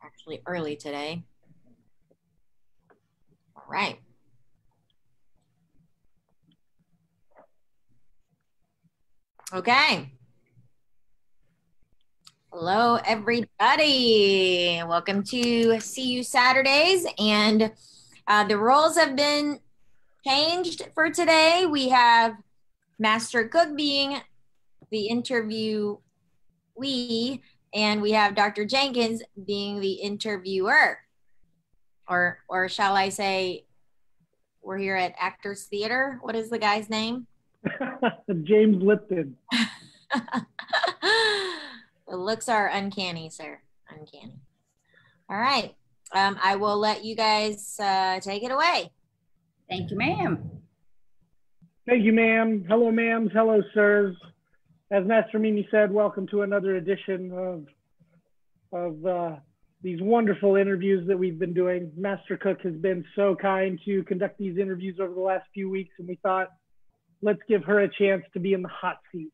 Actually early today. All right. Okay. Hello, everybody. Welcome to See You Saturdays. And the roles have been changed for today. We have Master Koch being the interviewee, and we have Dr. Jenkins being the interviewer. Or shall I say, we're here at Actors Theater. What is the guy's name? James Lipton. The looks are uncanny, sir. Uncanny. All right. I will let you guys take it away. Thank you, ma'am. Thank you, ma'am. Hello, ma'ams. Hello, sirs. As Master Mimi said, welcome to another edition of these wonderful interviews that we've been doing. Master Koch has been so kind to conduct these interviews over the last few weeks, and we thought, let's give her a chance to be in the hot seat.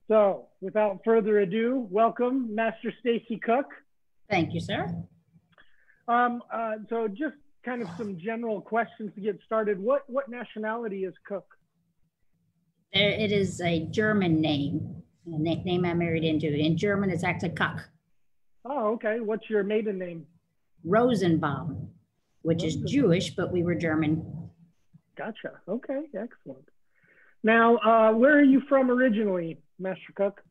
So, without further ado, welcome, Master Stacy Koch. Thank you, sir. So just kind of some general questions to get started. What nationality is Koch? It is a German name, a name I married into. In German, it's actually Koch. Oh, okay. What's your maiden name? Rosenbaum, which is Jewish, but we were German. Gotcha. Okay, excellent. Now, where are you from originally, Master Koch?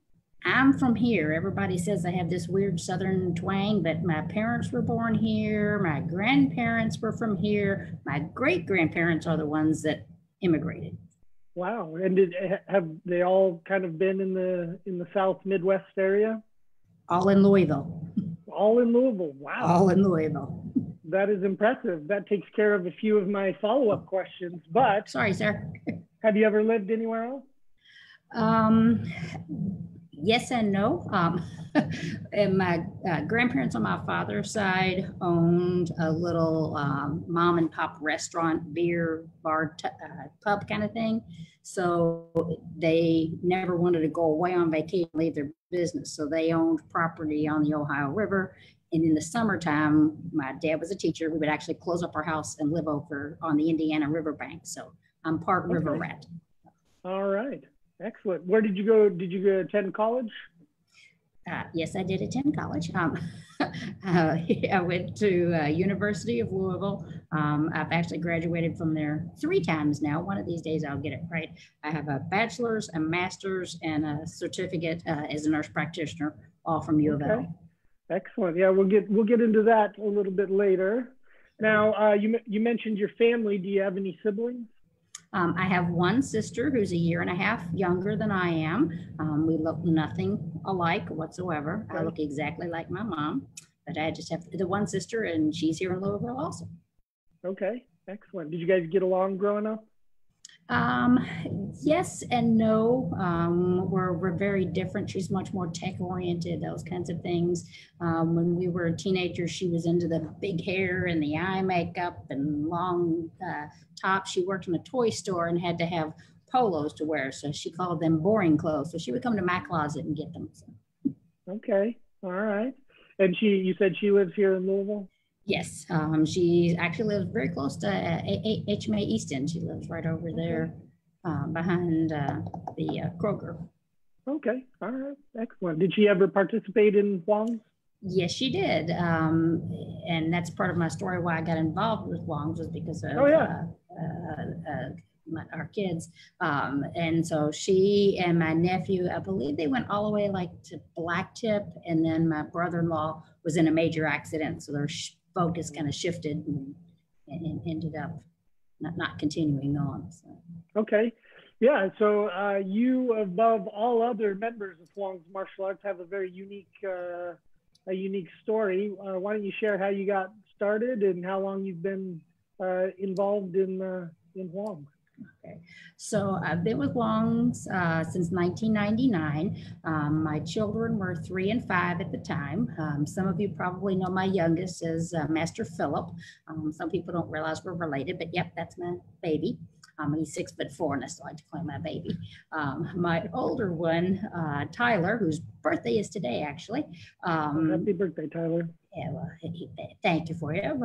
I'm from here. Everybody says I have this weird southern twang, but my parents were born here. My grandparents were from here. My great-grandparents are the ones that immigrated. Wow. And have they all kind of been in the South Midwest area? All in Louisville. All in Louisville. Wow. All in Louisville. That is impressive. That takes care of a few of my follow-up questions, but... Sorry, sir. Have you ever lived anywhere else? Yes and no. And my grandparents on my father's side owned a little mom and pop restaurant, beer, bar, pub kind of thing. So they never wanted to go away on vacation, leave their business. So they owned property on the Ohio River. And in the summertime, my dad was a teacher. We would actually close up our house and live over on the Indiana riverbank. So I'm part river rat. All right. Excellent. Where did you go? Did you go attend college? Yes, I did attend college. I went to University of Louisville. I've actually graduated from there 3 times now. One of these days I'll get it right. I have a bachelor's, a master's, and a certificate as a nurse practitioner, all from U of L. Okay. Excellent. Yeah, we'll get into that a little bit later. Now, you mentioned your family. Do you have any siblings? I have one sister who's 1.5 years younger than I am. We look nothing alike whatsoever. I look exactly like my mom, but I just have the one sister, and she's here in Louisville also. Okay, excellent. Did you guys get along growing up? Yes and no. We're very different. She's much more tech oriented, those kinds of things. When we were teenagers, she was into the big hair and the eye makeup and long tops. She worked in a toy store and had to have polos to wear, so she called them boring clothes. So she would come to my closet and get them. So. Okay, all right. And you said she lives here in Louisville? Yes, she actually lives very close to HMA East End. She lives right over there behind the Kroger. Okay, all right, excellent. Did she ever participate in Huang's? Yes, she did. And that's part of my story why I got involved with Huang's, was because of our kids. And so she and my nephew, I believe they went all the way like to Black Tip, and then my brother-in-law was in a major accident. So their focus kind of shifted and ended up not continuing on. So. Okay. Yeah, so you, above all other members of Huang's martial arts, have a very unique story. Why don't you share how you got started and how long you've been involved in Huang? Okay, so I've been with Huang's since 1999. My children were 3 and 5 at the time. Some of you probably know my youngest as Master Philip. Some people don't realize we're related, but yep, that's my baby. He's 6'4", and I still like to call him my baby. My older one, Tyler, whose birthday is today, actually. Happy birthday, Tyler. Yeah, well, thank you for him.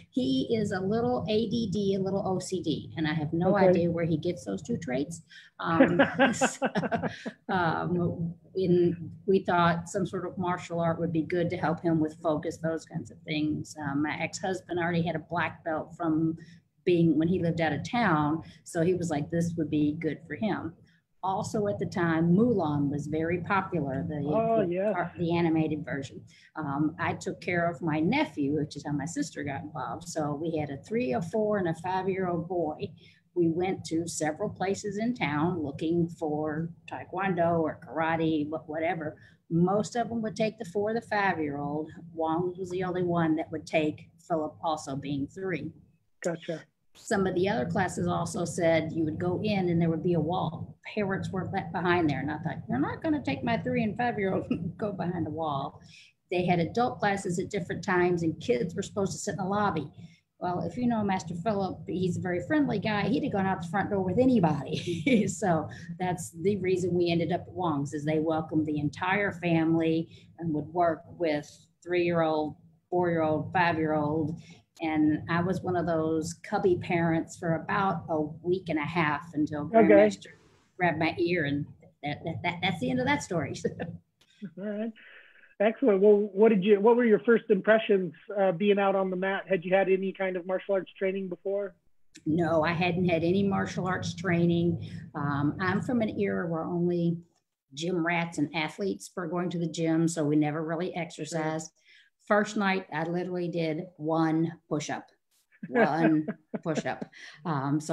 He is a little ADD, a little OCD, and I have no idea where he gets those two traits. We thought some sort of martial art would be good to help him with focus, those kinds of things. My ex-husband already had a black belt from being when he lived out of town, so he was like, this would be good for him. Also at the time, Mulan was very popular, the animated version. I took care of my nephew, which is how my sister got involved. So we had a 3, a 4, and a 5-year-old boy. We went to several places in town looking for Taekwondo or karate, whatever. Most of them would take the 4, the 5-year-old. Wong was the only one that would take Philip, also being 3. Gotcha. Some of the other classes also said you would go in and there would be a wall. Parents were left behind there. And I thought, you're not going to take my 3 and 5-year-old and go behind a wall. They had adult classes at different times and kids were supposed to sit in the lobby. Well, if you know Master Philip, he's a very friendly guy. He'd have gone out the front door with anybody. So that's the reason we ended up at Wong's, is they welcomed the entire family and would work with 3-year-old, 4-year-old, 5-year-old. And I was one of those cubby parents for about a week and a half until Grandmaster grabbed my ear, and that's the end of that story. All right, excellent. Well, what were your first impressions being out on the mat? Had you had any kind of martial arts training before? No, I hadn't had any martial arts training. I'm from an era where only gym rats and athletes were going to the gym, so we never really exercised. First night, I literally did 1 push-up. So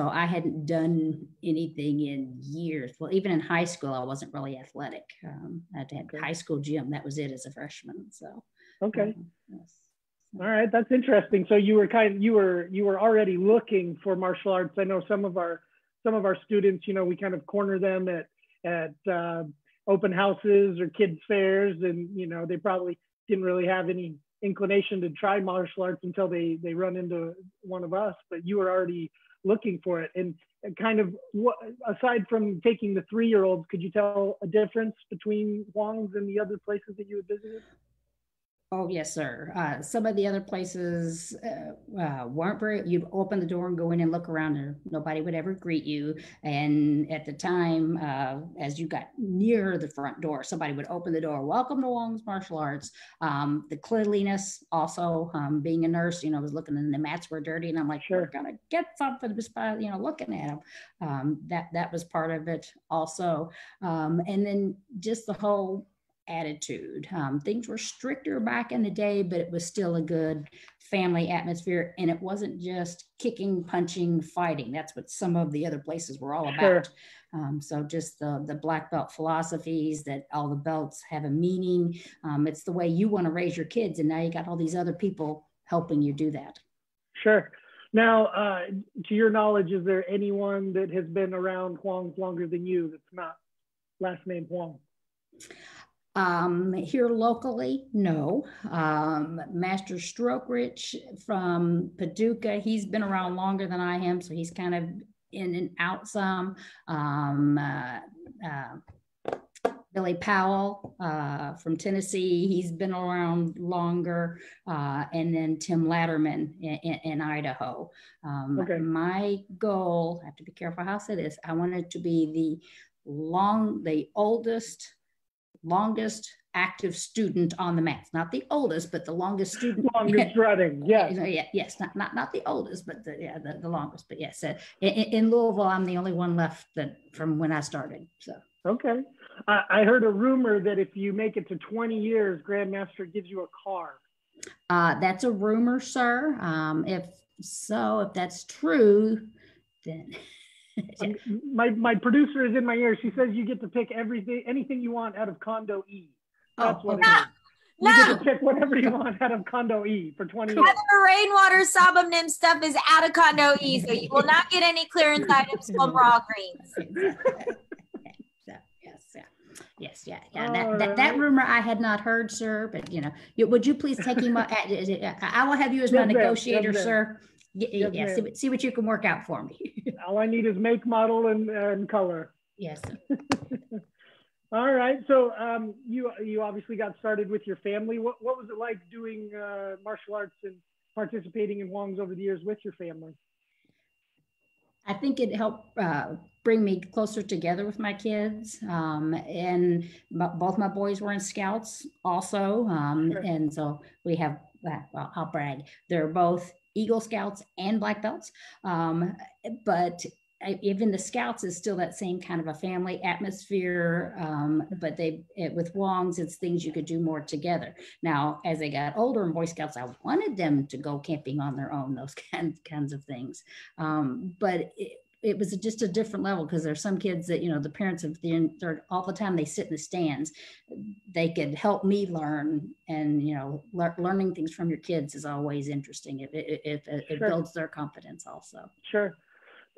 I hadn't done anything in years. Well, even in high school, I wasn't really athletic. I had high school gym. That was it as a freshman. So yes. All right, that's interesting. So you were already looking for martial arts. I know some of our students, we kind of corner them at open houses or kids fairs, and they probably didn't really have any inclination to try martial arts until they run into one of us, but you were already looking for it. And kind of aside from taking the 3-year-olds, could you tell a difference between Wong's and the other places that you had visited? Oh, yes, sir. Some of the other places weren't very, you'd open the door and go in and look around and nobody would ever greet you. And at the time, as you got near the front door, somebody would open the door, welcome to Wong's Martial Arts. The cleanliness also, being a nurse, I was looking and the mats were dirty and I'm like, sure, we're gonna get something just by, looking at them. That was part of it also. And then just the whole attitude. Things were stricter back in the day, but it was still a good family atmosphere. And it wasn't just kicking, punching, fighting. That's what some of the other places were all about. So just the black belt philosophies that all the belts have a meaning. It's the way you want to raise your kids. And now you got all these other people helping you do that. Sure. Now, to your knowledge, is there anyone that has been around Huang's longer than you that's not last name Huang? Here locally, no. Master Strokerich from Paducah, he's been around longer than I am, so he's kind of in and out some. Billy Powell from Tennessee, he's been around longer. And then Tim Latterman in Idaho. My goal, I have to be careful how I say this, I wanted to be the longest active student on the mats. Not the oldest, but the longest student. Longest running, yes. Yes, not the oldest, but the longest. But yes, in Louisville, I'm the only one left from when I started. So okay, I heard a rumor that if you make it to 20 years, Grandmaster gives you a car. That's a rumor, sir. If that's true, then. My producer is in my ear. She says you get to pick anything you want out of Condo E. That's what it is. You get to pick whatever you want out of Condo E for 20 years. The rainwater Sabum stuff is out of Condo E, so you will not get any clearance items from Raw Greens. Yes. That rumor I had not heard, sir. But would you please take him up? I will have you as my negotiator, sir. Yeah, see what you can work out for me. All I need is make, model, and color. Yes. All right. So you obviously got started with your family. What was it like doing martial arts and participating in Hwang's over the years with your family? I think it helped bring me closer together with my kids. And both my boys were in scouts also. Sure. And so we have, well, I'll brag, they're both Eagle Scouts and Black Belts. But even the Scouts is still that same kind of a family atmosphere. But with Hwang's, it's things you could do more together. Now, as they got older in Boy Scouts, I wanted them to go camping on their own, those kinds of things. But it was just a different level, because there's some kids that, the parents of all the time they sit in the stands. They could help me learn, and learning things from your kids is always interesting. It Sure. builds their confidence also. Sure.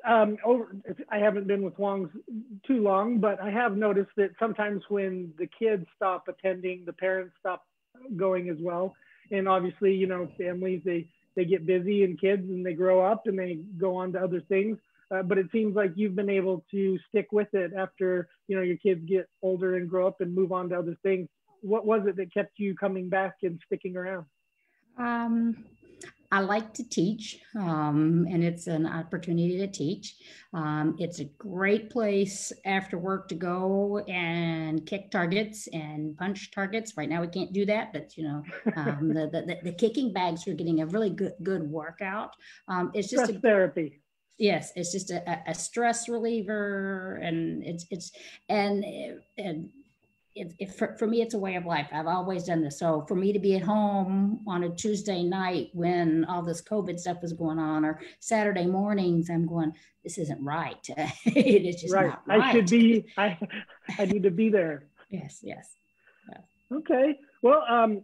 I haven't been with Hwang's too long, but I have noticed that sometimes when the kids stop attending, the parents stop going as well. And obviously, families, they get busy, and kids, and they grow up and they go on to other things. But it seems like you've been able to stick with it after, your kids get older and grow up and move on to other things. What was it that kept you coming back and sticking around? I like to teach, and it's an opportunity to teach. It's a great place after work to go and kick targets and punch targets. Right now we can't do that, but the kicking bags are getting a really good workout. It's just stress therapy. Yes, it's just a stress reliever, and for me, it's a way of life. I've always done this. So for me to be at home on a Tuesday night when all this COVID stuff was going on, or Saturday mornings, I'm going, this isn't right. It's just not right. I should be, I need to be there. Yes. Okay. Well,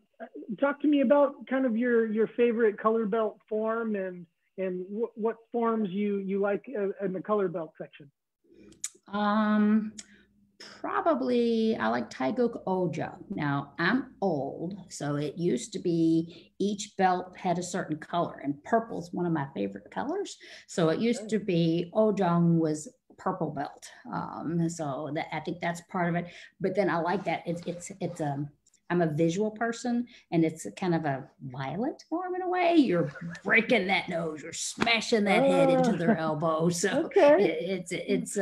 talk to me about kind of your favorite color belt form, and what forms you like in the color belt section. Probably I like Taeguk Ojo. Now I'm old, so it used to be each belt had a certain color, and purple is one of my favorite colors. So it used to be Ojong was purple belt. So I think that's part of it. But then I like that it's I'm a visual person, and it's kind of a violent form in a way. You're breaking that nose, you're smashing that head into their elbow. So it's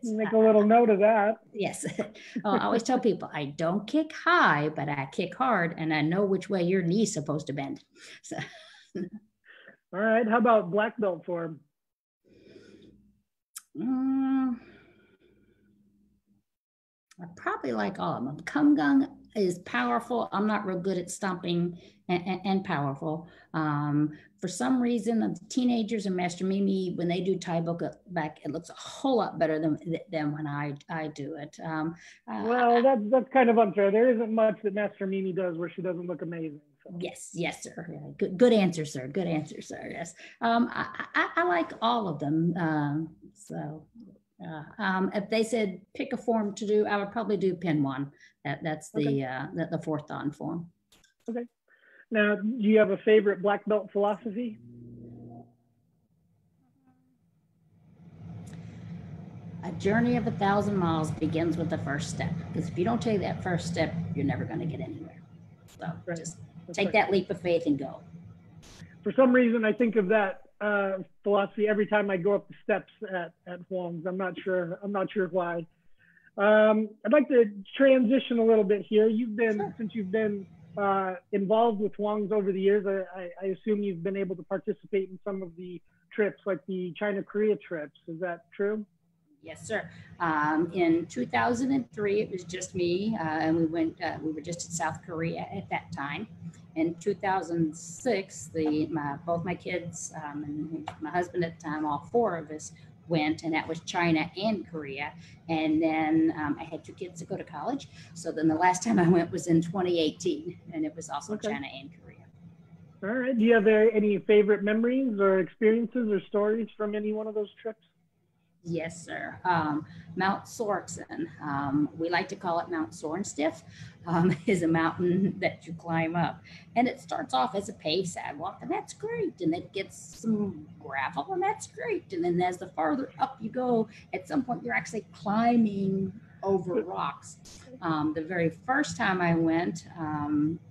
make a little note of that. Yes. I always tell people I don't kick high, but I kick hard, and I know which way your knee's supposed to bend. So. All right. How about black belt form? I probably like all of them. Kumgang is powerful. I'm not real good at stomping and powerful. For some reason, the teenagers and Master Mimi, when they do Thai book back, it looks a whole lot better than when I do it. Well, that's kind of unfair. There isn't much that Master Mimi does where she doesn't look amazing. So. Yes, sir. Yeah, good answer, sir. Good answer, sir. Yes. I like all of them. If they said pick a form to do, I would probably do pin one. That's the fourth dan form. Okay. Now, do you have a favorite black belt philosophy? A journey of 1,000 miles begins with the first step. Because if you don't take that first step, you're never going to get anywhere. So just take that leap of faith and go. For some reason, I think of that philosophy every time I go up the steps at Hwang's. I'm not sure why. I'd like to transition a little bit here. Since you've been involved with Hwang's over the years, I assume you've been able to participate in some of the trips, like the China-Korea trips. Is that true? Yes, sir. In 2003, it was just me, and we were just in South Korea at that time. In 2006, both my kids and my husband at the time, all four of us went, and that was China and Korea. And then I had 2 kids to go to college. So then the last time I went was in 2018, and it was also China and Korea. All right. Do you have any favorite memories or experiences or stories from any one of those trips? Yes, sir. Mount Sorensen, we like to call it Mount Sorenstiff, is a mountain that you climb up. And it starts off as a paved sidewalk, and that's great. And it gets some gravel, and that's great. And then as the farther up you go, at some point you're actually climbing over rocks. The very first time I went,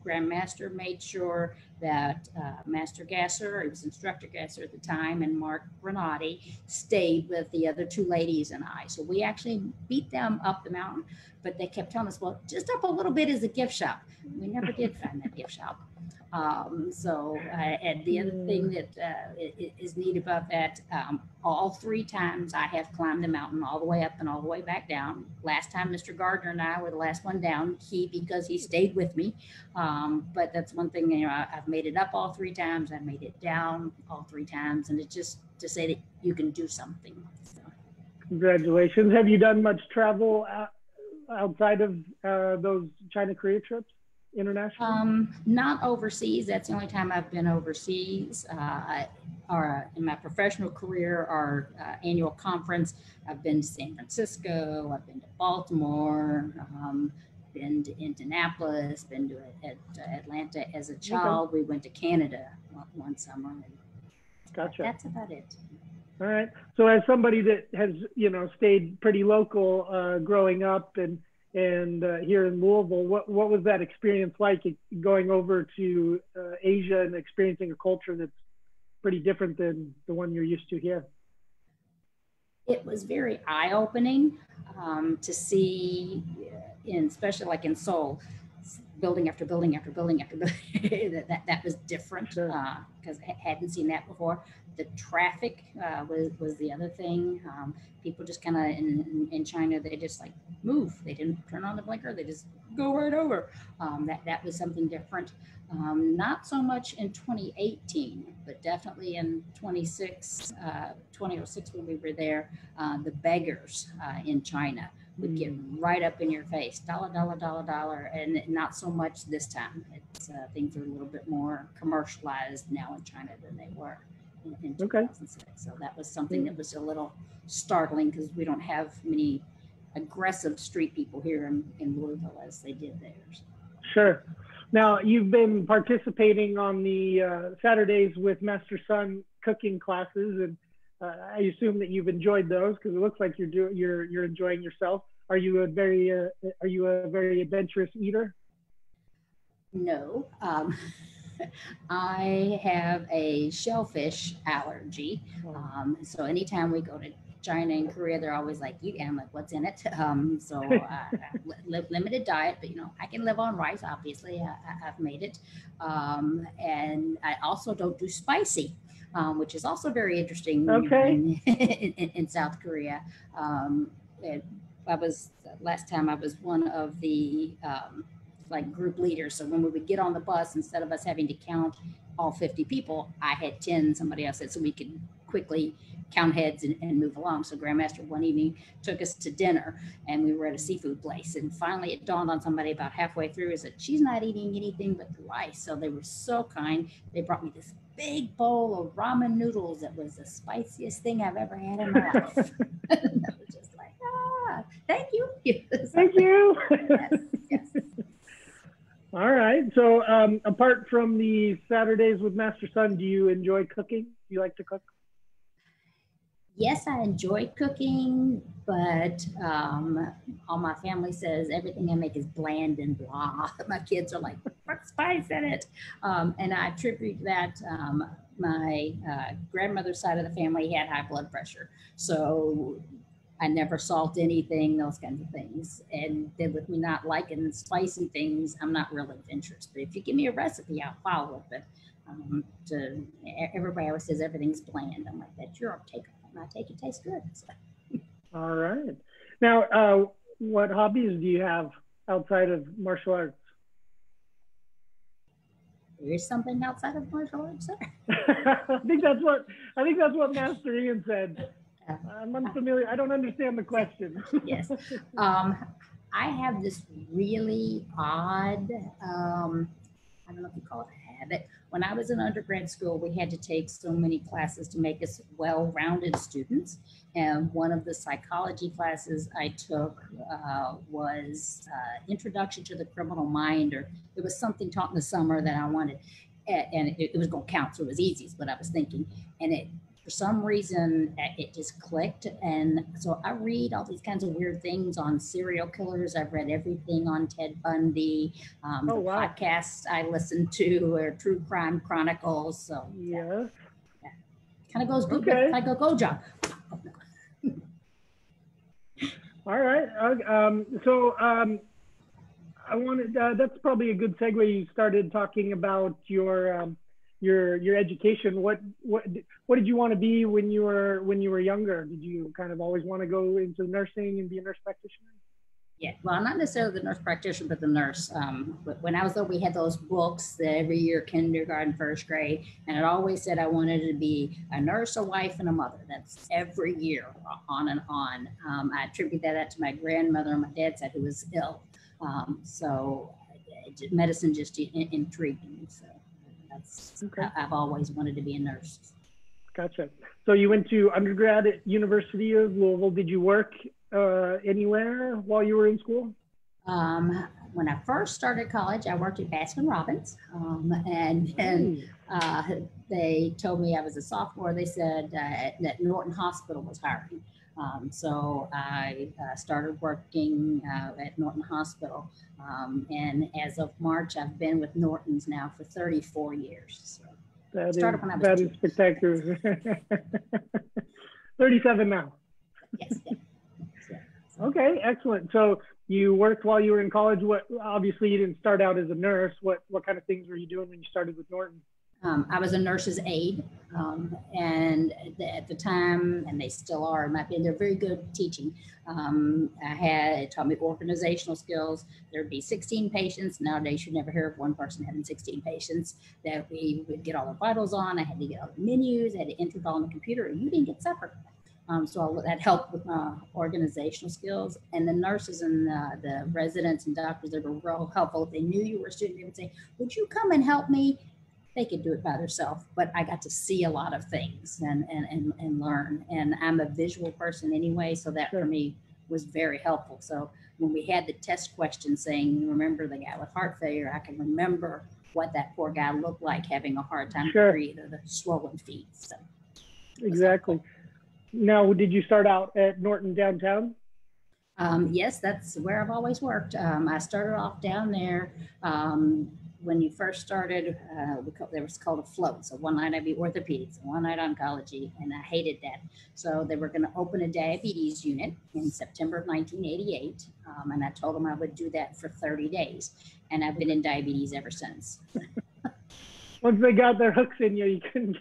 Grandmaster made sure that Master Gasser, he was Instructor Gasser at the time, and Mark Renati stayed with the other two ladies and I. So we actually beat them up the mountain, but they kept telling us, well, just up a little bit is a gift shop. We never did find that gift shop. And the other thing that is neat about that, all three times I have climbed the mountain all the way up and all the way back down. Last time, Mr. Gardner and I were the last one down, because he stayed with me. But that's one thing, I've made it up all three times. I've made it down all three times. And it's just to say that you can do something. So. Congratulations. Have you done much travel outside of those China-Korea trips? International? Not overseas. That's the only time I've been overseas. In my professional career, our annual conference, I've been to San Francisco, I've been to Baltimore, been to Indianapolis, been to Atlanta. As a child, we went to Canada one summer. And gotcha. That's about it. All right. So as somebody that has, stayed pretty local growing up and here in Louisville, what was that experience like going over to Asia and experiencing a culture that's pretty different than the one you're used to here? It was very eye-opening to see, especially like in Seoul, building after building after building after building. that was different because I hadn't seen that before. The traffic was the other thing. People just kind of in China, they just like move. They didn't turn on the blinker. They just go right over. That was something different. Not so much in 2018, but definitely in 2006 when we were there, the beggars in China would get right up in your face, dollar, dollar, dollar, dollar, and not so much this time. It's things are a little bit more commercialized now in China than they were in 2006. So that was something that was a little startling because we don't have many aggressive street people here in Louisville as they did there. So. Sure. Now you've been participating on the Saturdays with Master Sun cooking classes, and I assume that you've enjoyed those because it looks like you're enjoying yourself. Are you a very adventurous eater? No. I have a shellfish allergy. So anytime we go to China and Korea, they're always like, I'm like, what's in it? Limited diet, but I can live on rice, obviously. I've made it. And I also don't do spicy, which is also very interesting in South Korea. Last time I was one of the group leaders. So when we would get on the bus, instead of us having to count all 50 people, I had 10, somebody else said, so we could quickly count heads and move along. So Grandmaster one evening took us to dinner and we were at a seafood place. And finally it dawned on somebody about halfway through is that she's not eating anything but the rice. So they were so kind. They brought me this big bowl of ramen noodles that was the spiciest thing I've ever had in my life. I was just like, thank you. Thank you. Yes. All right. So apart from the Saturdays with Master Sun, do you enjoy cooking? Do you like to cook? Yes, I enjoy cooking, but all my family says everything I make is bland and blah. My kids are like, put spice in it. And I attribute that my grandmother's side of the family had high blood pressure. So I never salt anything, those kinds of things. And then with me not liking spicy things, I'm not really adventurous. But if you give me a recipe, I'll follow it. But everybody always says everything's bland. I'm like, that's your take on it. And I take it tastes good. So. All right. Now, what hobbies do you have outside of martial arts? There is something outside of martial arts, sir. I think that's what Master Ian said. I'm unfamiliar. I don't understand the question. Yes. I have this really odd, I don't know if you call it a that when I was in undergrad school, we had to take so many classes to make us well-rounded students. And one of the psychology classes I took was Introduction to the Criminal Mind, or it was something taught in the summer that I wanted. And it was going to count, so it was easy, is what I was thinking. And it, for some reason, it just clicked. And so I read all these kinds of weird things on serial killers. I've read everything on Ted Bundy. The podcasts I listen to are True Crime Chronicles. So yeah. Kind of goes good. Okay. Like a go job. All right. I wanted, that's probably a good segue. You started talking about your education. What did you want to be when you were younger? Did you kind of always want to go into nursing and be a nurse practitioner? Yeah, well, not necessarily the nurse practitioner, but the nurse. But when I was there, we had those books that every year, kindergarten, first grade, and it always said I wanted to be a nurse, a wife, and a mother. That's every year, on and on. I attribute that to my grandmother on my dad's side, who was ill. So medicine just intrigued me. So that's, okay. I've always wanted to be a nurse. Gotcha. So you went to undergrad at University of Louisville. Did you work anywhere while you were in school? When I first started college, I worked at Baskin-Robbins, and they told me I was a sophomore. They said that Norton Hospital was hiring. So I started working at Norton Hospital, and as of March, I've been with Norton's now for 34 years. So that is spectacular. 37 now. Yes. Okay, excellent. So you worked while you were in college. Obviously you didn't start out as a nurse. What kind of things were you doing when you started with Norton? I was a nurse's aide, and at the time, and they still are, in my opinion, they're very good at teaching. It taught me organizational skills. There'd be 16 patients. Nowadays, you never hear of one person having 16 patients. That we would get all the vitals on. I had to get all the menus. I had to enter it all on the computer, and you didn't get supper. So that helped with my organizational skills. And the nurses and the residents and doctors, they were real helpful. If they knew you were a student, they would say, would you come and help me? They could do it by themselves, but I got to see a lot of things and learn. And I'm a visual person anyway, so that for me was very helpful. So when we had the test question saying, remember the guy with heart failure, I can remember what that poor guy looked like having a hard time to breathe, or the swollen feet. So exactly. Now, did you start out at Norton downtown? Yes, that's where I've always worked. I started off down there. When you first started, there was called a float. So one night I'd be orthopedics, one night oncology, and I hated that. So they were going to open a diabetes unit in September of 1988, and I told them I would do that for 30 days. And I've been in diabetes ever since. Once they got their hooks in you, you couldn't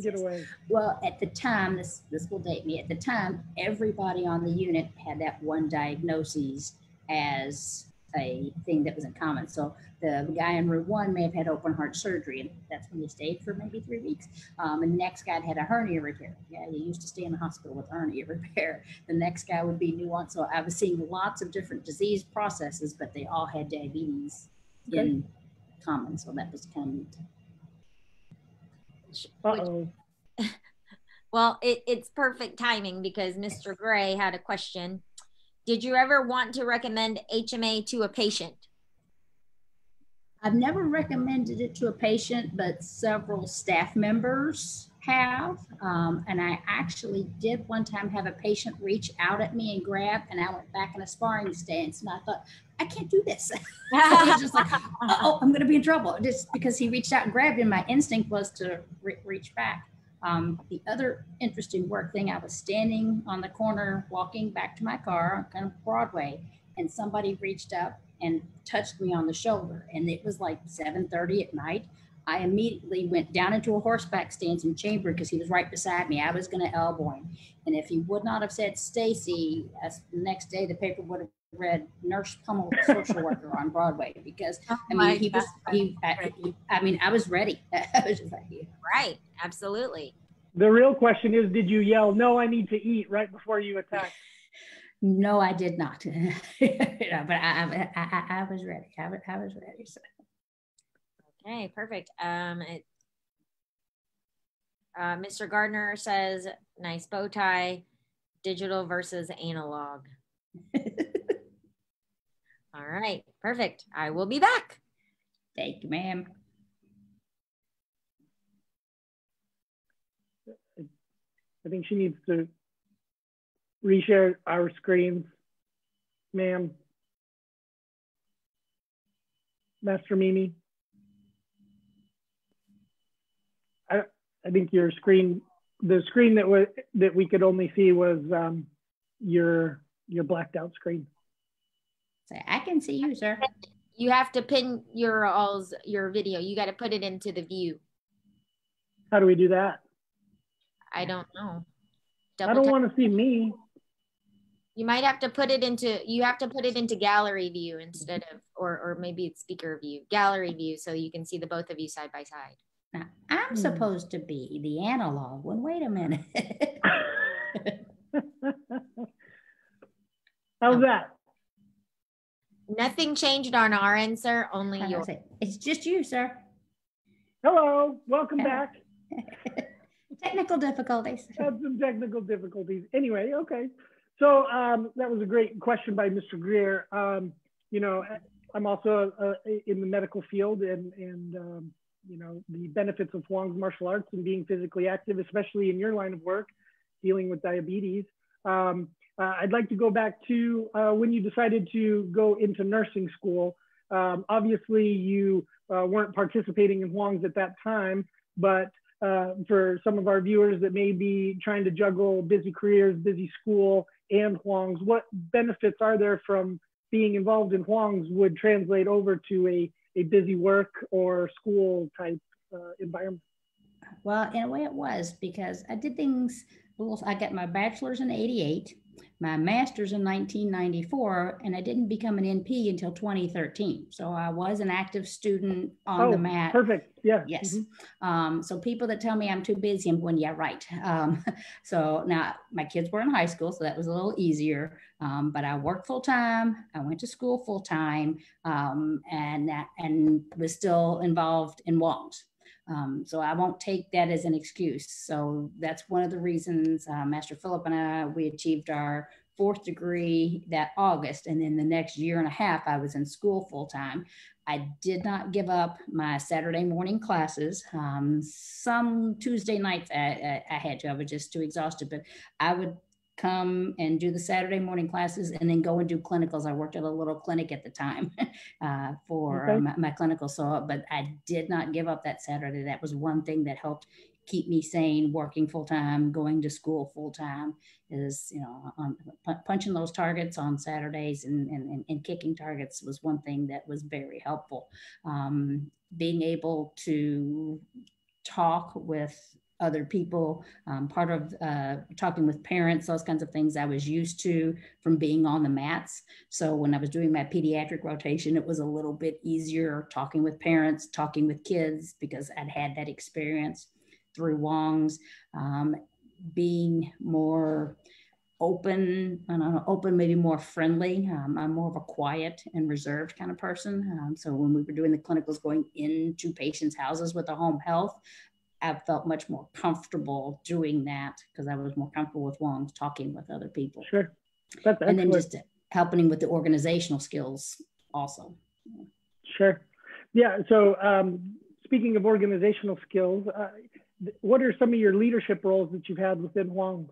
get away. Well, at the time, this will date me, at the time, everybody on the unit had that one diagnosis as a thing that was in common. So the guy in room 1 may have had open heart surgery, and that's when he stayed for maybe 3 weeks. And the next guy had a hernia repair. Yeah, he used to stay in the hospital with hernia repair. The next guy would be nuanced. So I was seeing lots of different disease processes, but they all had diabetes in common. So that was kind of neat. Well, it's perfect timing because Mr. Gray had a question. Did you ever want to recommend HMA to a patient? I've never recommended it to a patient, but several staff members have. And I actually did one time have a patient reach out at me and grab, and I went back in a sparring stance, and I thought, I can't do this. I was just like, oh, I'm going to be in trouble. Just because he reached out and grabbed him, my instinct was to reach back. The other interesting work thing, I was standing on the corner, walking back to my car on kind of Broadway, and somebody reached up and touched me on the shoulder. And it was like 7:30 at night. I immediately went down into a horseback stance and chambered because he was right beside me. I was going to elbow him. And if he would not have said Stacy, the next day the paper would have read nurse pummeled social worker on Broadway, because I was ready. I was just like, yeah. Right, absolutely. The real question is, did you yell, no, I need to eat, right before you attacked? No, I did not. But I was ready. I was ready. So. Okay, perfect. Mr. Gardner says, nice bow tie, digital versus analog. All right, perfect. I will be back. Thank you, ma'am. I think she needs to reshare our screens, ma'am. Master Mimi. I think your screen, the screen that we could only see was your blacked out screen. So I can see you, sir. You have to pin your video. You got to put it into the view. How do we do that? I don't know. I don't want to see me. You might have to put it into gallery view instead of, or maybe it's speaker view, gallery view, so you can see the both of you side by side. Now, I'm supposed to be the analog one. Wait a minute. How's that? Nothing changed on our end, sir. Only yours. It's just you, sir. Hello. Welcome back. Technical difficulties. Had some technical difficulties. Anyway, okay. So that was a great question by Mr. Greer. You know, I'm also in the medical field, and you know, the benefits of Huang's martial arts and being physically active, especially in your line of work, dealing with diabetes. I'd like to go back to when you decided to go into nursing school. Obviously, you weren't participating in Huang's at that time, but for some of our viewers that may be trying to juggle busy careers, busy school, and Huang's, what benefits are there from being involved in Huang's would translate over to a busy work or school type environment? Well, in a way it was, because I did things, I got my bachelor's in 88, my master's in 1994, and I didn't become an NP until 2013. So I was an active student on the mat. Perfect. Yeah. Yes. So people that tell me I'm too busy, I'm going, yeah, right. So now my kids were in high school, so that was a little easier. But I worked full time. I went to school full time, and was still involved in Huang's. So I won't take that as an excuse. So that's one of the reasons Master Philip and I, we achieved our 4th degree that August. And then the next year and a half, I was in school full time. I did not give up my Saturday morning classes. Some Tuesday nights I had to, I was just too exhausted, but I would come and do the Saturday morning classes and then go and do clinicals. I worked at a little clinic at the time for my clinical. So, but I did not give up that Saturday. That was one thing that helped keep me sane, working full time, going to school full time, is, you know, punching those targets on Saturdays and kicking targets was one thing that was very helpful. Being able to talk with other people, part of talking with parents, those kinds of things I was used to from being on the mats. So when I was doing my pediatric rotation, it was a little bit easier talking with parents, talking with kids, because I'd had that experience through Huang's. Being more open, maybe more friendly. I'm more of a quiet and reserved kind of person. So when we were doing the clinicals, going into patients' houses with the home health, I felt much more comfortable doing that because I was more comfortable with Huang's, talking with other people. Sure. That's and then just helping with the organizational skills also. Sure. Yeah. So speaking of organizational skills, what are some of your leadership roles that you've had within Huang's?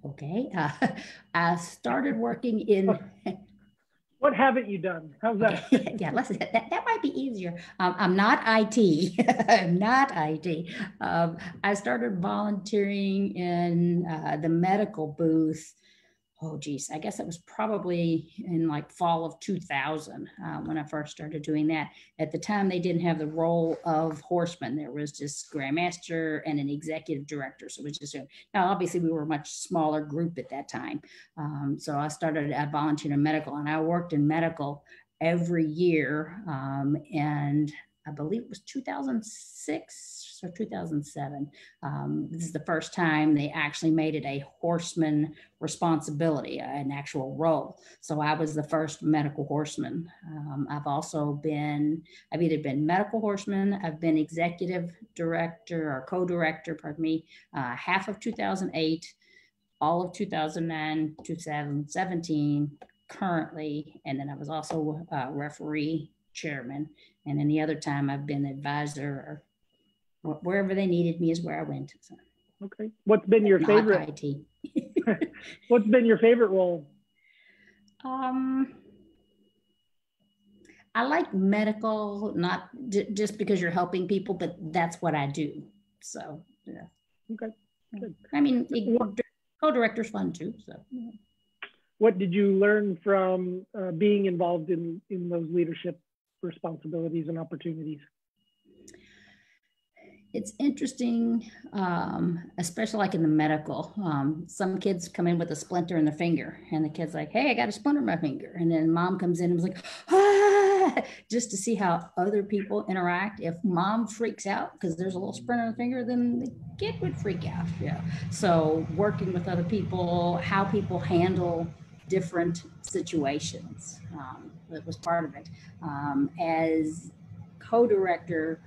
Okay. I started working in... What haven't you done? How's that? Okay. Yeah, that might be easier. I'm not IT. I'm not IT. I started volunteering in the medical booth. Oh, geez. I guess it was probably in like fall of 2000 when I first started doing that. At the time, they didn't have the role of horseman. There was just Grandmaster and an executive director. So it was just, now obviously we were a much smaller group at that time. So I started at volunteer in medical, and I worked in medical every year. And I believe it was 2006 or 2007. This is the first time they actually made it a horseman responsibility, an actual role. So I was the first medical horseman. I've either been medical horseman, I've been executive director or co-director, pardon me, half of 2008, all of 2009, 2017, currently, and then I was also referee chairman, and any other time I've been advisor, or wherever they needed me is where I went. So. Okay. What's been your favorite? IT. What's been your favorite role? I like medical, not just because you're helping people, but that's what I do. So yeah. Okay. Good. I mean, co-director's fun too. So. What did you learn from being involved in those leadership responsibilities and opportunities? It's interesting, especially like in the medical. Some kids come in with a splinter in their finger, and the kid's like, "Hey, I got a splinter in my finger." And then mom comes in and was like, "Ah!" Just to see how other people interact. If mom freaks out because there's a little splinter in the finger, then the kid would freak out. Yeah. So working with other people, how people handle different situations, that was part of it. As co-director,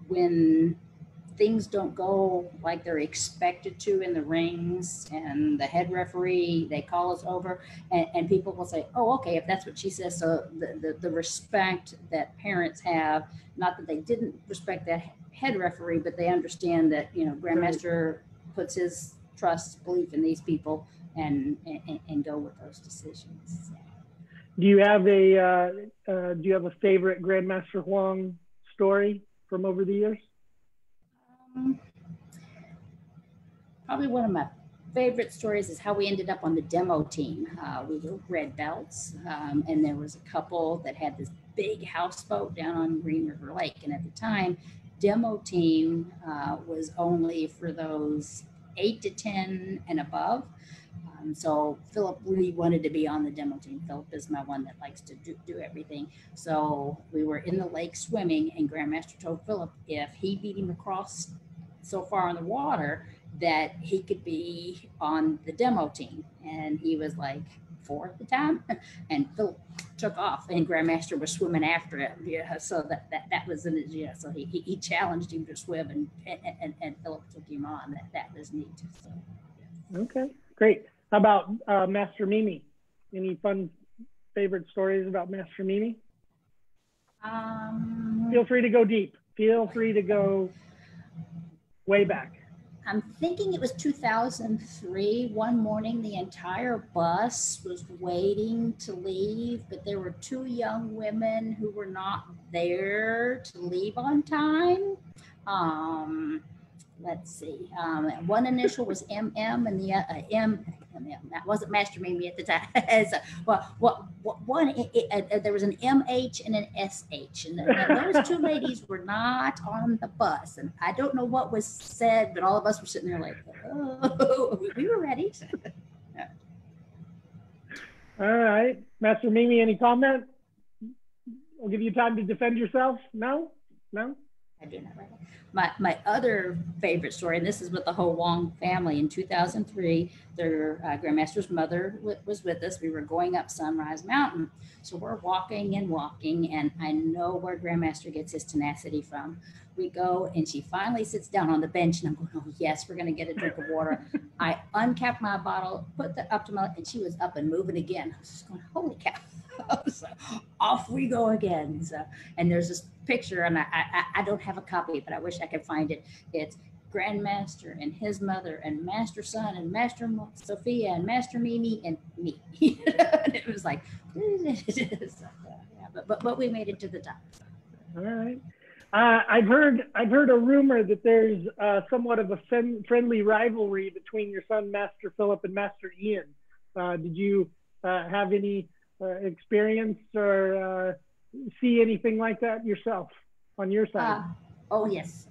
when things don't go like they're expected to in the rings, and the head referee, they call us over, and people will say, "Oh, okay, if that's what she says." So the respect that parents have, not that they didn't respect that head referee, but they understand that, Grandmaster puts his trust, belief in these people, and go with those decisions. Do you have a favorite Grandmaster Huang story from over the years? Probably one of my favorite stories is how we ended up on the demo team. We were red belts, and there was a couple that had this big houseboat down on Green River Lake. And at the time, demo team was only for those 8 to 10 and above. So Philip really wanted to be on the demo team. Philip is my one that likes to do everything. So we were in the lake swimming, and Grandmaster told Philip if he beat him across so far in the water that he could be on the demo team. And he was like 4 at the time, and Philip took off, and Grandmaster was swimming after him. Yeah, so that was in his, so he challenged him to swim, and Philip took him on. That was neat. So. Okay, great. How about Master Mimi? Any fun favorite stories about Master Mimi? Feel free to go deep. Feel free to go way back. I'm thinking it was 2003. One morning, the entire bus was waiting to leave, but there were 2 young women who were not there to leave on time. Let's see. One initial was MM, and the M. That wasn't Master Mimi at the time. There was an MH and an SH, and those 2 ladies were not on the bus. And I don't know what was said, but all of us were sitting there like, "Oh, we were ready." Yeah. All right, Master Mimi, any comment? I'll give you time to defend yourself. No. I do not. My other favorite story, and this is with the whole Wong family. In 2003, their Grandmaster's mother was with us. We were going up Sunrise Mountain. So we're walking, and I know where Grandmaster gets his tenacity from. We go, and she finally sits down on the bench, and I'm going, "Oh, yes, we're going to get a drink of water." I uncapped my bottle, put that up to my, and she was up and moving again. I was just going, "Holy cow." So off we go again. So, and there's this picture, and I don't have a copy, but I wish I could find it. It's Grandmaster and his mother, and Master Son, and Master Sophia, and Master Mimi, and me. And it was like, so, yeah, but we made it to the top. All right. I've heard a rumor that there's somewhat of a friendly rivalry between your son, Master Philip, and Master Ian. Did you have any experience or see anything like that yourself on your side? Oh, yes.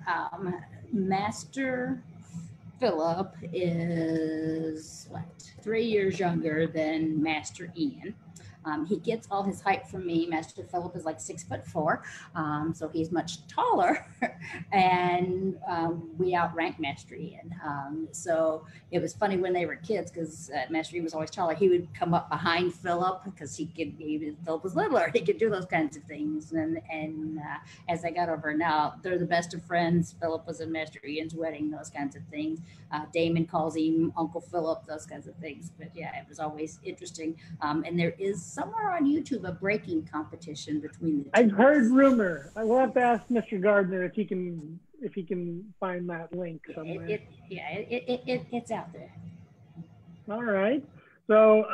Master Philip is 3 years younger than Master Ian. He gets all his height from me. Master Philip is like 6'4", so he's much taller, and we outrank Master Ian. So it was funny when they were kids because Master Ian was always taller. He would come up behind Philip because Philip was littler. He could do those kinds of things. And as I got over now, they're the best of friends. Philip was in Master Ian's wedding, those kinds of things. Damon calls him Uncle Philip, those kinds of things. But yeah, it was always interesting. And there is somewhere on YouTube a breaking competition between the two. I've heard rumor. I will have to ask Mr. Gardner if he can find that link somewhere. It's out there. All right. So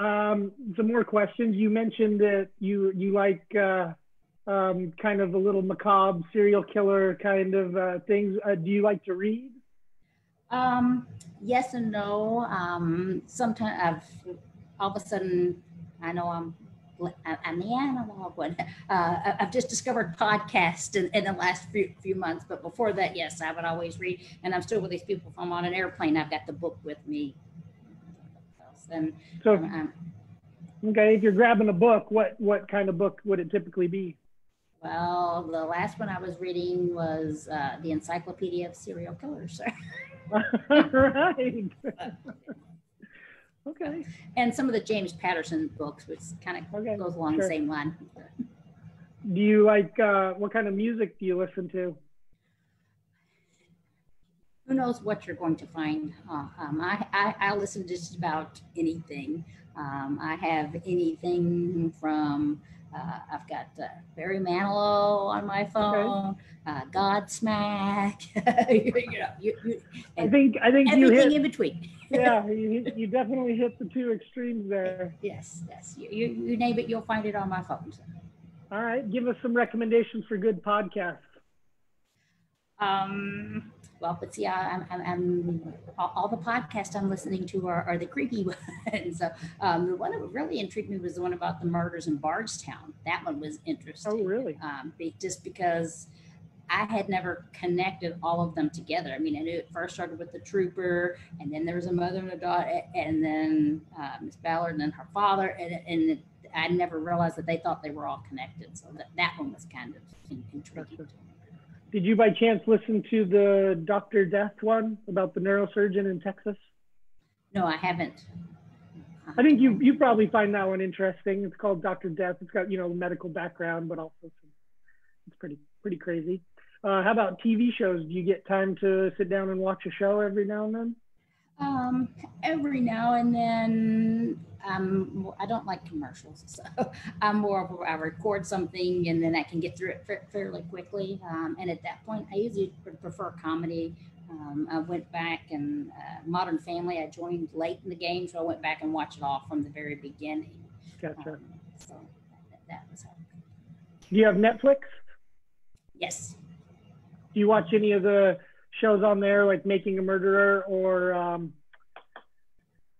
some more questions. You mentioned that you like kind of a little macabre serial killer kind of things. Do you like to read? Yes and no. Sometimes all of a sudden, I know I'm the analog one. I've just discovered podcasts in the last few months, but before that, yes, I would always read. And I'm still with these people. If I'm on an airplane, I've got the book with me. And so, okay, if you're grabbing a book, what kind of book would it typically be? Well, the last one I was reading was the Encyclopedia of Serial Killers. Right. Okay. And some of the James Patterson books, which kind of goes along the same line. Do you like, what kind of music do you listen to? Who knows what you're going to find? I listen to just about anything. I have anything from, I've got Barry Manilow on my phone, Godsmack, I think everything you hit, in between. Yeah, you definitely hit the two extremes there. Yes. You name it, you'll find it on my phone. So. All right, give us some recommendations for good podcasts. Well, but see, I'm all the podcasts I'm listening to are the creepy ones. So, the one that really intrigued me was the one about the murders in Bardstown. That one was interesting. Oh, really? Just because I had never connected all of them together. I mean, I knew it first started with the trooper, and then there was a mother and a daughter, and then Miss Ballard, and then her father, and I never realized that they thought they were all connected. So that one was kind of intriguing. Gotcha. Did you by chance listen to the Dr. Death one about the neurosurgeon in Texas? No, I haven't. I think you probably find that one interesting. It's called Dr. Death. It's got, medical background, but also it's pretty crazy. How about TV shows? Do you get time to sit down and watch a show every now and then? Every now and then. I don't like commercials, so I'm more of I record something and then I can get through it fairly quickly. And at that point, I usually prefer comedy. I went back and Modern Family, I joined late in the game, so I went back and watched it all from the very beginning. Gotcha. So that was how. Do you have Netflix? Yes. Do you watch any of the shows on there, like Making a Murderer, or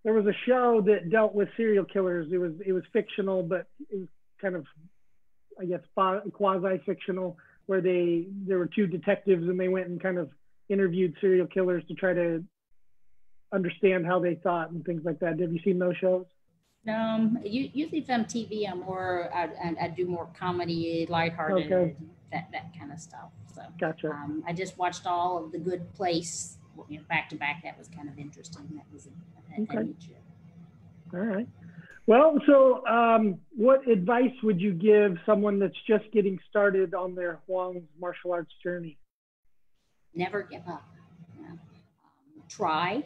there was a show that dealt with serial killers. It was fictional, but it was kind of, I guess, quasi-fictional, where there were two detectives and they went and kind of interviewed serial killers to try to understand how they thought and things like that. Have you seen those shows? Usually from TV, I do more comedy, lighthearted, that kind of stuff. So gotcha. I just watched all of The Good Place, back to back. That was kind of interesting. That was a neat show. All right. Well, so what advice would you give someone that's just getting started on their Huang's martial arts journey? Never give up. Try.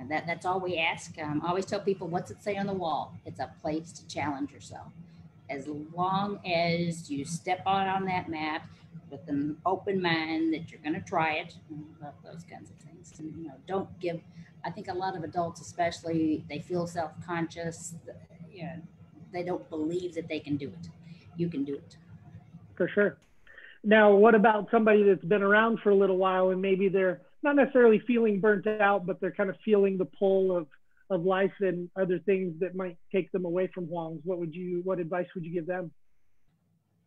That's all we ask. I always tell people, what's it say on the wall? It's a place to challenge yourself. As long as you step out on that mat with an open mind that you're going to try it, those kinds of things. And, don't give. I think a lot of adults, especially, they feel self-conscious. They don't believe that they can do it. You can do it. For sure. Now, what about somebody that's been around for a little while and maybe they're not necessarily feeling burnt out, but they're kind of feeling the pull of life and other things that might take them away from Huang's? What advice would you give them?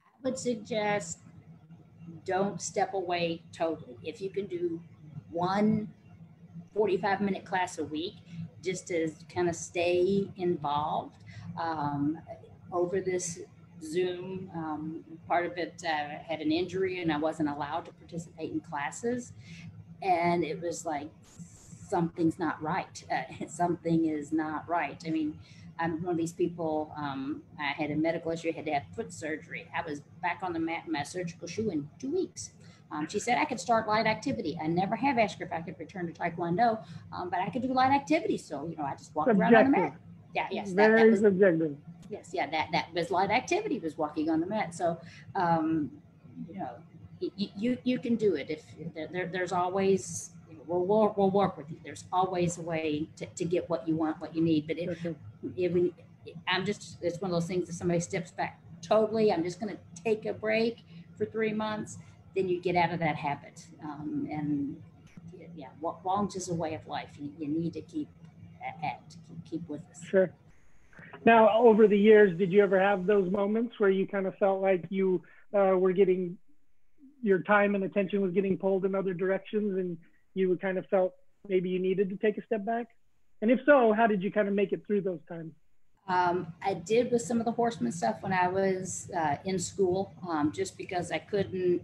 I would suggest don't step away totally. If you can do one 45-minute class a week, just to kind of stay involved. over this Zoom. Part of it had an injury and I wasn't allowed to participate in classes. And it was like, something's not right. Something is not right. I mean, I'm one of these people, I had a medical issue, I had to have foot surgery. I was back on the mat in my surgical shoe in 2 weeks. She said I could start light activity. I never have asked her if I could return to Taekwondo, but I could do light activity. So, you know, I just walked around on the mat. Yeah, yes. Very subjective. Yes, yeah, that was light activity, was walking on the mat. So, you know, you can do it. If there's always, we'll work with you. There's always a way to get what you want, what you need. But it's one of those things that somebody steps back totally, I'm just going to take a break for 3 months, then you get out of that habit. And yeah, Wong's is a way of life. You need to keep with us. Sure. Now, over the years, did you ever have those moments where you kind of felt like you were getting, your time and attention was getting pulled in other directions and you kind of felt maybe you needed to take a step back? And if so, how did you kind of make it through those times? I did with some of the horseman stuff when I was in school, just because I couldn't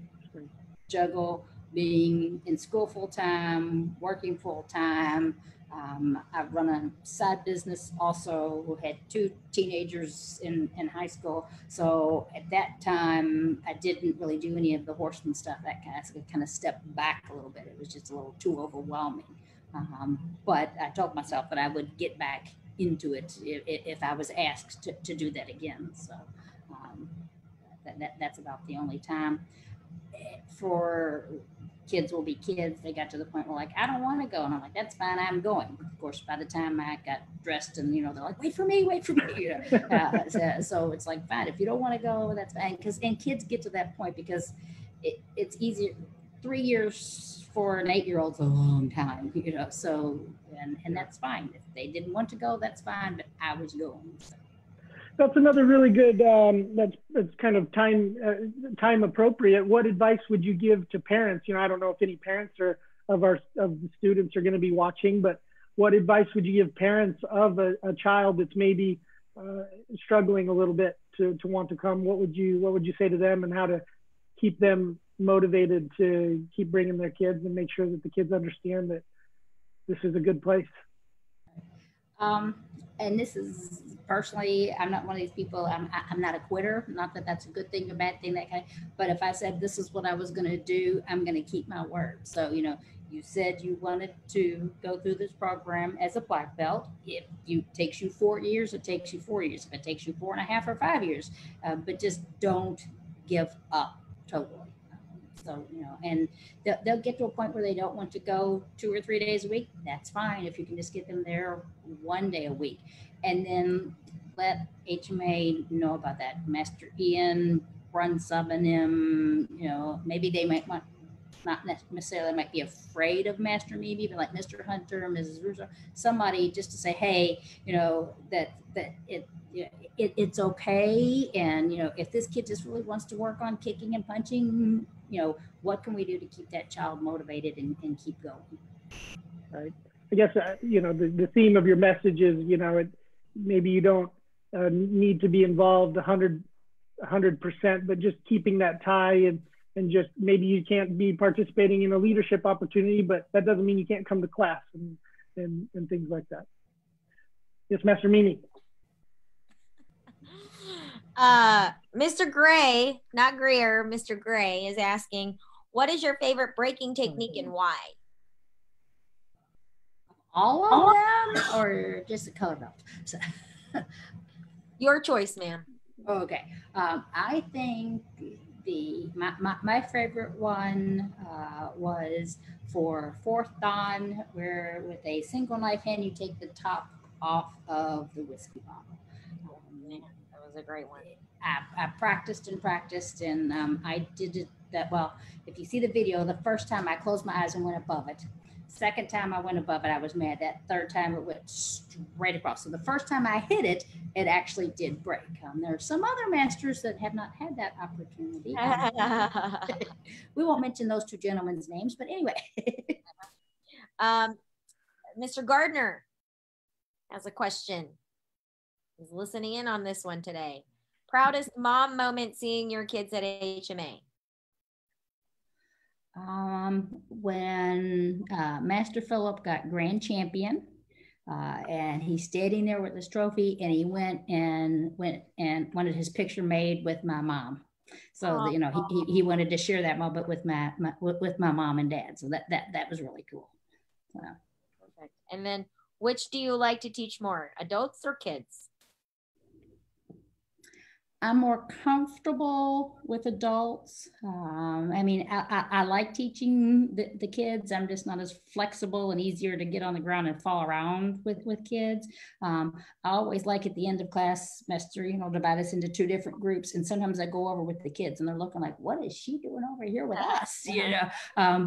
juggle being in school full-time, working full-time. I run a side business also, who had 2 teenagers in high school. So at that time, I didn't really do any of the horseman stuff. That kind of stepped back a little bit. It was just a little too overwhelming. But I told myself that I would get back into it if I was asked to do that again. So that's about the only time. For kids will be kids, they got to the point where like, I don't want to go. And I'm like, that's fine, I'm going. Of course, by the time I got dressed and, you know, they're like, wait for me. You know? So it's like, fine, if you don't want to go, that's fine. And kids get to that point because it's easier. 3 years for an 8-year-old's a long time, you know, so, and that's fine. If they didn't want to go, that's fine, but I was going. So. That's another really good, that's kind of time appropriate. What advice would you give to parents? You know, I don't know if any parents of the students are going to be watching, but what advice would you give parents of a child that's maybe struggling a little bit to want to come? What would you say to them, and how to keep them motivated to keep bringing their kids and make sure that the kids understand that this is a good place? And this is personally, I'm not one of these people, I'm not a quitter. Not that that's a good thing or bad thing, that kind of, but if I said this is what I was going to do, I'm going to keep my word. So, you know, you said you wanted to go through this program as a black belt. If it takes you 4 years, it takes you 4 years. If it takes you 4.5 or 5 years, but just don't give up totally. So, you know, and they'll get to a point where they don't want to go 2 or 3 days a week. That's fine. If you can just get them there 1 day a week, and then let HMA know about that. Master Ian, run subbing him, you know, maybe they might want, not necessarily might be afraid of Master Mimi, but like Mr. Hunter, Mrs. Russo, somebody just to say, hey, you know, that it's okay. And, you know, if this kid just really wants to work on kicking and punching, you know, what can we do to keep that child motivated and keep going? Right. I guess, you know, the theme of your message is, you know, maybe you don't need to be involved 100%, but just keeping that tie, and just maybe you can't be participating in a leadership opportunity, but that doesn't mean you can't come to class and things like that. Yes, Master Mimi. Mr. Gray, not Greer, Mr. Gray is asking, what is your favorite breaking technique and why? All of them, or just a color belt? So, your choice, ma'am. Okay. I think my favorite one was for 4th Dan, where with a single knife hand you take the top off of the whiskey bottle. That was a great one. I practiced, and I did it that well. If you see the video, the first time I closed my eyes and went above it. Second time I went above it, I was mad. That third time it went straight across. So the first time I hit it, it actually did break. There are some other masters that have not had that opportunity. We won't mention those 2 gentlemen's names, but anyway. Mr. Gardner has a question. He's listening in on this one today. Proudest mom moment seeing your kids at HMA? When Master Philip got grand champion, and he's standing there with his trophy, and he went and wanted his picture made with my mom. So you know, he wanted to share that moment with my mom and dad. So that was really cool. Perfect. And then, which do you like to teach more, adults or kids? I'm more comfortable with adults. I mean, I like teaching the kids. I'm just not as flexible and easier to get on the ground and fall around with kids. I always like at the end of class, Master, you know, divide us into two different groups. And sometimes I go over with the kids and they're looking like, what is she doing over here with us? You know,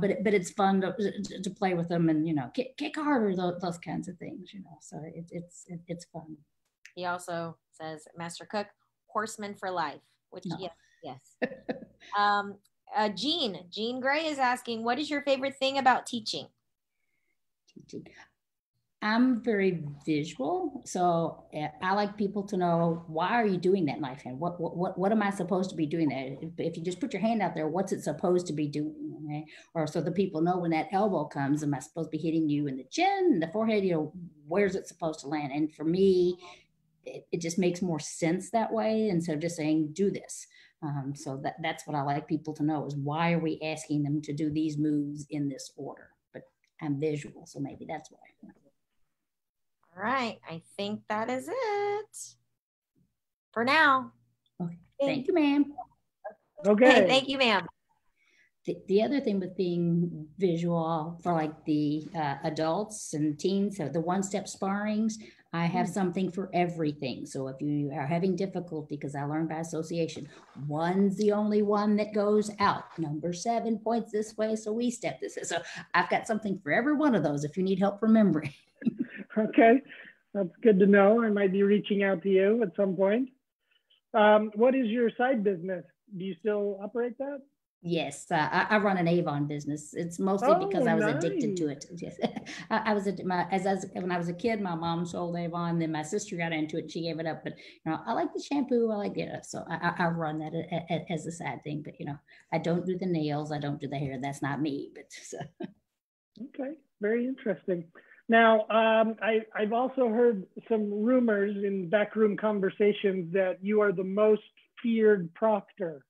but it's fun to play with them and, you know, kick harder, those kinds of things, you know, so it's fun. He also says, Master Koch, horseman for life, which no. yes. Jean Gray is asking, what is your favorite thing about teaching? I'm very visual, so I like people to know, why are you doing that knife hand? What am I supposed to be doing there? If you just put your hand out there, what's it supposed to be doing? Okay? Or so the people know when that elbow comes, am I supposed to be hitting you in the chin, the forehead? You know, where's it supposed to land? And for me, it just makes more sense that way instead of just saying, do this. So that's what I like people to know is, why are we asking them to do these moves in this order? But I'm visual, so maybe that's why. All right. I think that is it for now. Okay. Thank you, ma'am. Okay. Thank you, ma'am. The other thing with being visual for like the adults and teens, so the one-step sparrings, I have something for everything. So if you are having difficulty, because I learned by association, one's the only one that goes out. Number 7 points this way, so we step this way. So I've got something for every one of those if you need help remembering. Okay, that's good to know. I might be reaching out to you at some point. What is your side business? Do you still operate that? Yes, I run an Avon business. It's mostly because I was addicted to it. Yes, when I was a kid, my mom sold Avon. Then my sister got into it. She gave it up. But you know, I like the shampoo. I like it. So I run that as a side thing. But you know, I don't do the nails. I don't do the hair. That's not me. But so. Okay, very interesting. Now, I've also heard some rumors in backroom conversations that you are the most feared proctor.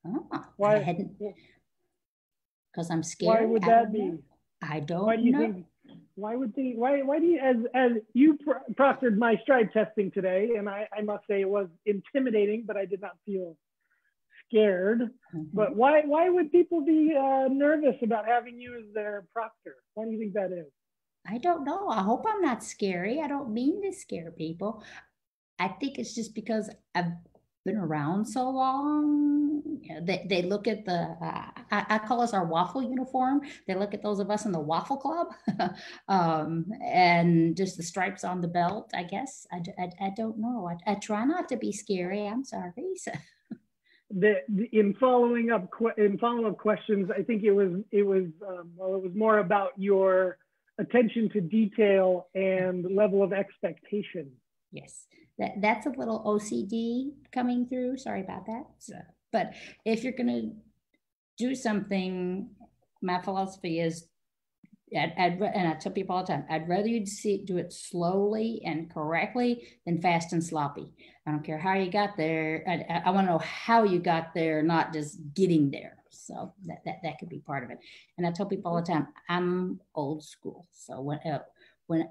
Oh, why? I hadn't, because I'm scared. Why would that be? I don't why do you know. Think, why would they? Why do you? As you proctored my stride testing today, and I must say it was intimidating, but I did not feel scared. But why would people be nervous about having you as their proctor? Why do you think that is? I don't know. I hope I'm not scary. I don't mean to scare people. I think it's just because I've been around so long. You know, they look at the, I call us our waffle uniform. They look at those of us in the waffle club and just the stripes on the belt, I guess. I don't know. I try not to be scary. I'm sorry. In follow-up questions, I think it was more about your attention to detail and level of expectation. Yes, that's a little OCD coming through. Sorry about that. So, but if you're going to do something, my philosophy is, and I tell people all the time, I'd rather you do it slowly and correctly than fast and sloppy. I don't care how you got there. I want to know how you got there, not just getting there. So that could be part of it. And I tell people all the time, I'm old school. So when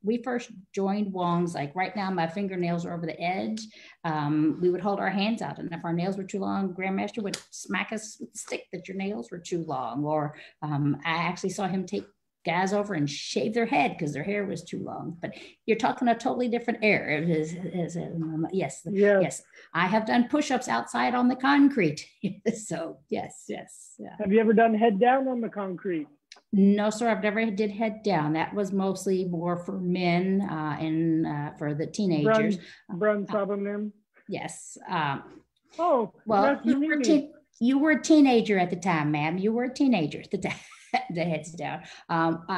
we first joined Wong's, like right now, my fingernails are over the edge. We would hold our hands out, and if our nails were too long, Grandmaster would smack us with the stick that your nails were too long. Or I actually saw him take guys over and shave their head because their hair was too long. But you're talking a totally different era. Yes. I have done push-ups outside on the concrete. So yes. Yeah. Have you ever done head down on the concrete? No, sir. I've never did head down. That was mostly more for men and for the teenagers. Brun problem. Yes. Well, you were a teenager at the time, ma'am. You were a teenager at the time. the heads down. I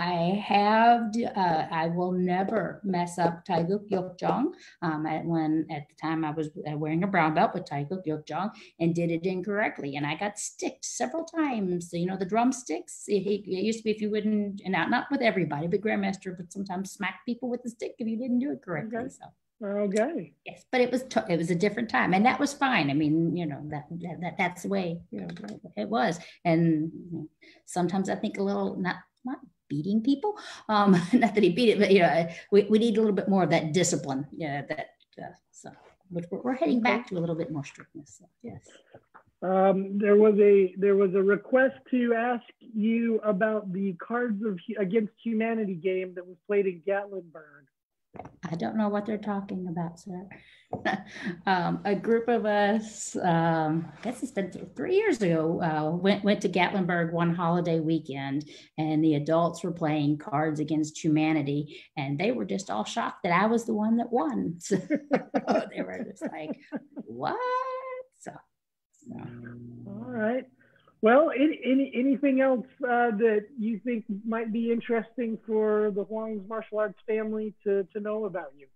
will never mess up Taiguk Yokjong. At the time I was wearing a brown belt with Taiguk Yokjong and did it incorrectly. And I got sticked several times. So, you know, the drumsticks, it used to be if you wouldn't, and not with everybody, but Grandmaster would sometimes smack people with the stick if you didn't do it correctly. Okay. So. Okay. Yes, but it was a different time, and that was fine. I mean, you know, that's the way, you know, it was. And sometimes I think a little not beating people, not that he beat it, but you know, we need a little bit more of that discipline. Yeah, so which we're heading back to a little bit more strictness. So, yes. There was a request to ask you about the Cards Against Humanity game that was played in Gatlinburg. I don't know what they're talking about, sir. A group of us, I guess it's been 3 years ago, went to Gatlinburg one holiday weekend, and the adults were playing Cards Against Humanity, and they were just all shocked that I was the one that won. So they were just like, what? So. All right. Well, anything else that you think might be interesting for the Huang's martial arts family to know about you?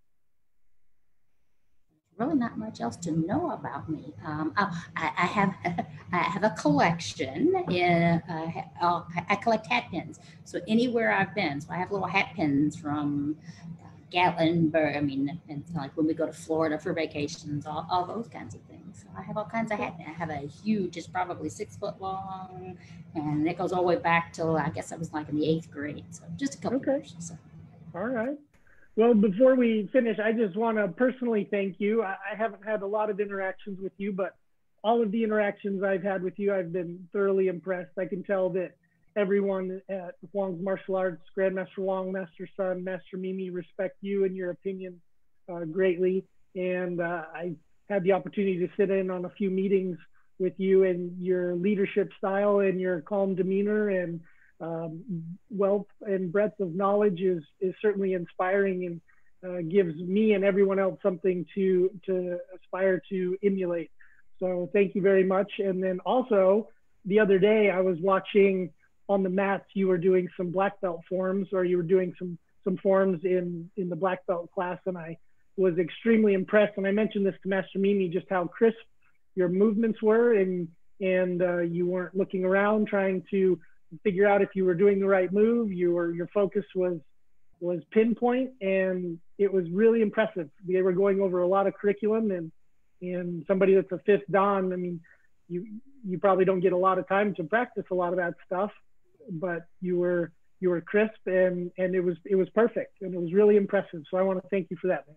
Really not much else to know about me. I have a collection. I collect hat pins. So anywhere I've been, so I have little hat pins from Gatlinburg. I mean, and like when we go to Florida for vacations, all those kinds of things. So I have all kinds of hat pins. I have a huge, it's probably 6 foot long, and it goes all the way back till I guess I was like in the 8th grade. So just a couple years. So. All right. Well, before we finish, I just want to personally thank you. I haven't had a lot of interactions with you, but all of the interactions I've had with you, I've been thoroughly impressed. I can tell that everyone at Huang's Martial Arts, Grandmaster Huang, Master Sun, Master Mimi, respect you and your opinion greatly. And I had the opportunity to sit in on a few meetings with you, and your leadership style and your calm demeanor and wealth and breadth of knowledge is certainly inspiring, and gives me and everyone else something to aspire to emulate. So thank you very much. And then also the other day I was watching on the mats, you were doing some black belt forms, or you were doing some forms in the black belt class, and I was extremely impressed. And I mentioned this to Master Mimi, just how crisp your movements were, and you weren't looking around trying to figure out if you were doing the right move. Your focus was pinpoint, and it was really impressive. They were going over a lot of curriculum, and somebody that's a 5th Dan, I mean, you probably don't get a lot of time to practice a lot of that stuff, but you were crisp, and it was perfect, and it was really impressive. So I want to thank you for that, man.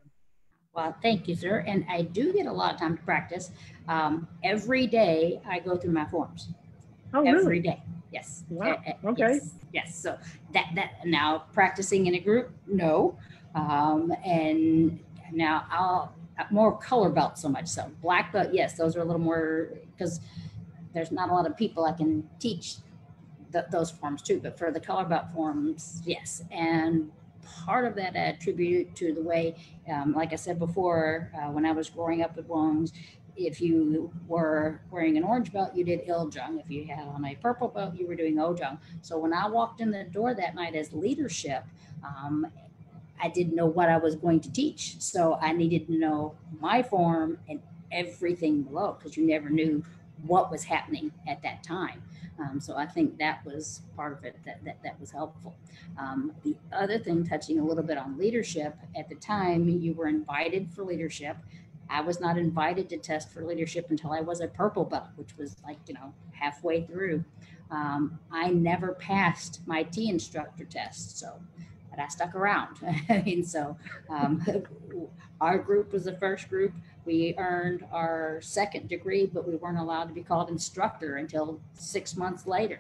Well, thank you, sir. And I do get a lot of time to practice. Every day I go through my forms. Oh, every really? day. Yes. Wow. Okay. Yes. So that now practicing in a group, no. And now I'll more color belt so much. So black belt, yes, those are a little more, because there's not a lot of people I can teach those forms to, but for the color belt forms, yes. And part of that I attribute to the way, like I said before, when I was growing up at Wong's, if you were wearing an orange belt, you did Iljung. If you had on a purple belt, you were doing Ojung. So when I walked in the door that night as leadership, I didn't know what I was going to teach. So I needed to know my form and everything below, because you never knew what was happening at that time. So I think that was part of it that was helpful. The other thing, touching a little bit on leadership, at the time you were invited for leadership. I was not invited to test for leadership until I was a purple belt, which was like, halfway through. I never passed my T instructor test, but I stuck around. I mean, so our group was the first group. We earned our 2nd degree, but we weren't allowed to be called instructor until 6 months later.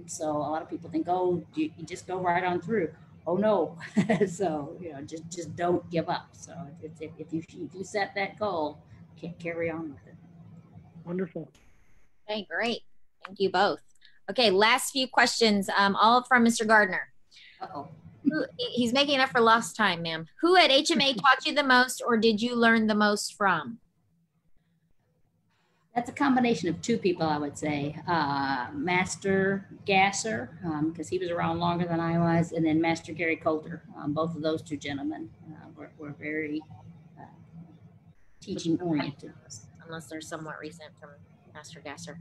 So a lot of people think, oh, you just go right on through. Oh no. So, just don't give up. So if you set that goal, carry on with it. Wonderful. Okay, great. Thank you both. Okay, last few questions, all from Mr. Gardner. Uh-oh. He's making up for lost time, ma'am. Who at HMA taught you the most, or did you learn the most from? That's a combination of two people, I would say. Master Gasser, because he was around longer than I was, and then Master Gary Coulter. Both of those two gentlemen were very teaching oriented. Unless they're somewhat recent from Master Gasser.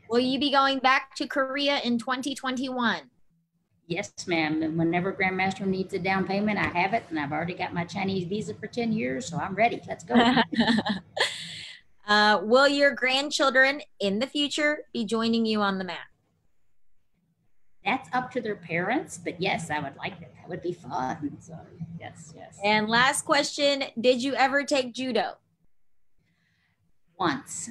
Will you be going back to Korea in 2021? Yes, ma'am. And whenever Grandmaster needs a down payment, I have it, and I've already got my Chinese visa for 10 years, so I'm ready. Let's go. Will your grandchildren in the future be joining you on the mat? That's up to their parents, but yes, I would like that. That would be fun. So yes. And last question, did you ever take judo? Once,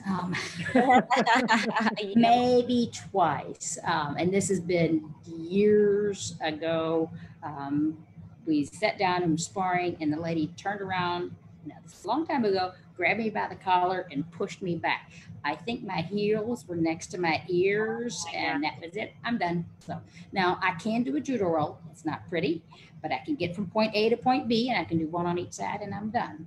maybe twice. And this has been years ago. We sat down and were sparring, and the lady turned around, now this is a long time ago, grabbed me by the collar and pushed me back. I think my heels were next to my ears, and that was it. I'm done. So now I can do a judo roll. It's not pretty, but I can get from point A to point B, and I can do one on each side, and I'm done.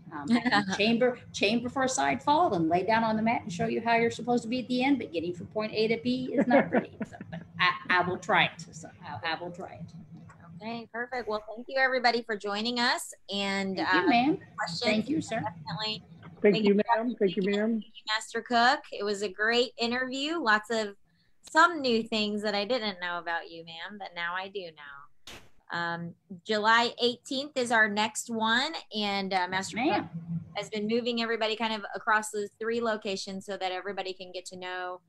Chamber for a side fall, and lay down on the mat and show you how you're supposed to be at the end. But getting from point A to B is not pretty. So, but I will try it. So I will try it. Okay, perfect. Well, thank you everybody for joining us. And thank you, ma'am. Thank you, sir. Definitely. Thank you, ma'am. Thank you, ma'am. Master Koch. It was a great interview. Lots of some new things that I didn't know about you, ma'am, but now I do know. July 18th is our next one, and Master Koch has been moving everybody kind of across those 3 locations so that everybody can get to know,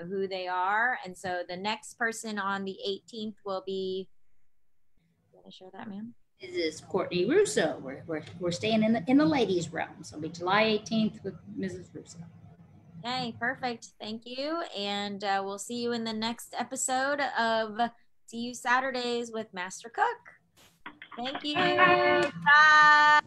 who they are. And so the next person on the 18th will be. Want to show that, ma'am? This is Courtney Russo. We're staying in the ladies' realm. So it'll be July 18th with Mrs. Russo. Okay, perfect. Thank you. And we'll see you in the next episode of See You Saturdays with Master Koch. Thank you. Bye. Bye.